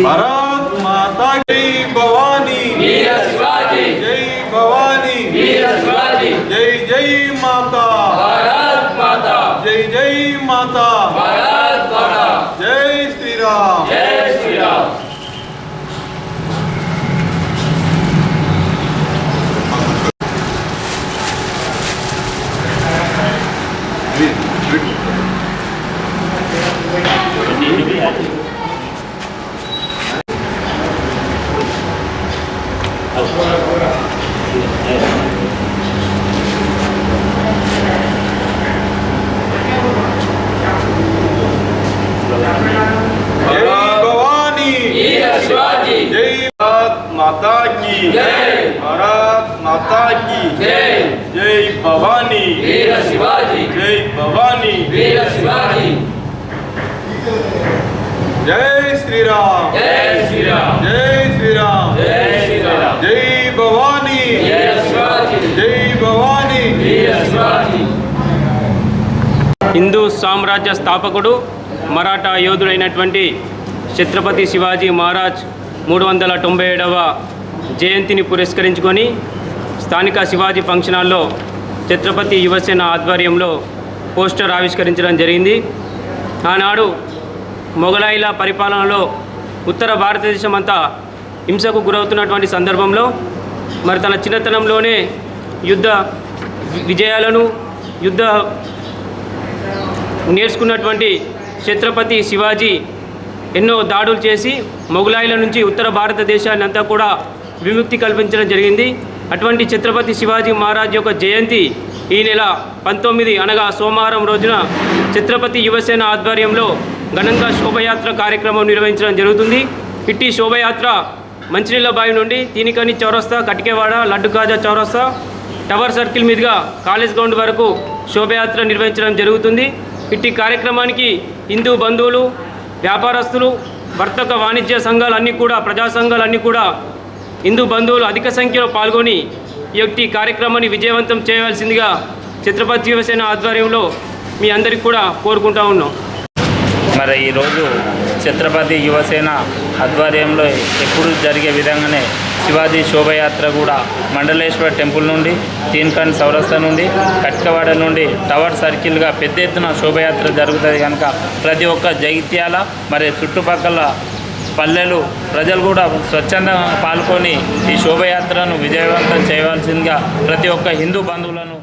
भारत माता की भवानी, वीर शिवाजी जय भवानी, वीर शिवाजी जय जय माता, भारत माता जय जय माता, भारत माता जय श्री राम, जय श्री राम। माता की जय, भारत माता की जय, जय भवानी, वीर शिवाजी जय भवानी, वीर शिवाजी जय श्री राम, जय श्री राम, जय श्री राम, जय श्री राम, जय भवानी, वीर शिवाजी जय भवानी, वीर शिवाजी। హిందూ సామ్రాజ్య స్థాపకుడు మరాఠా యోధుడైనటువంటి ఛత్రపతి శివాజీ మహారాజ్ 397వ జయంతిని పురస్కరించుకొని స్థానిక శివాజీ ఫంక్షన్ హాల్లో ఛత్రపతి యువసేన ఆధ్వర్యంలో పోస్టర్ ఆవిష్కరించడం జరిగింది. ఆనాడు మొఘలాయిల పరిపాలనలో ఉత్తర భారతదేశం అంతా హింసకు గురవుతున్నటువంటి సందర్భంలో మరి తన చిన్నతనంలోనే యుద్ధ విజయాలను నేర్చుకున్నటువంటి ఛత్రపతి శివాజీ ఎన్నో దాడులు చేసి మొఘలాయిల నుంచి ఉత్తర భారతదేశాన్ని అంతా కూడా విముక్తి కల్పించడం జరిగింది. అటువంటి ఛత్రపతి శివాజీ మహారాజ్ యొక్క జయంతి ఈ నెల 19 అనగా సోమవారం రోజున ఛత్రపతి యువసేన ఆధ్వర్యంలో ఘనంగా శోభయాత్ర కార్యక్రమం నిర్వహించడం జరుగుతుంది. ఇట్టి శోభయాత్ర మంచినీళ్ళ బావి నుండి తీనికని చౌరస్తా, కటికేవాడ, లడ్డు కాజా చౌరస్తా, టవర్ సర్కిల్ మీదుగా కాలేజ్ గ్రౌండ్ వరకు శోభయాత్ర నిర్వహించడం జరుగుతుంది. ఇట్టి కార్యక్రమానికి హిందూ బంధువులు, వ్యాపారస్తులు, వర్తక వాణిజ్య సంఘాలన్నీ కూడా, ప్రజా సంఘాలన్నీ కూడా హిందూ బంధువులు అధిక సంఖ్యలో పాల్గొని ఈ యొక్క కార్యక్రమాన్ని విజయవంతం చేయవలసిందిగా ఛత్రపతి యువసేన ఆధ్వర్యంలో మీ అందరికీ కూడా కోరుకుంటా ఉన్నాం. మరి ఈరోజు ఛత్రపతి యువసేన ఆధ్వర్యంలో ఎప్పుడు జరిగే విధంగానే శివాజీ శోభయాత్ర కూడా మండలేశ్వర టెంపుల్ నుండి, తీన్కన్ చౌరస్తా నుండి, కట్కవాడ నుండి టవర్ సర్కిల్గా పెద్ద ఎత్తున శోభయాత్ర జరుగుతుంది కనుక ప్రతి ఒక్క జగిత్యాల మరి చుట్టుపక్కల పల్లెలు ప్రజలు కూడా స్వచ్ఛందంగా పాల్గొని ఈ శోభయాత్రను విజయవంతం చేయవలసిందిగా ప్రతి ఒక్క హిందూ బంధువులను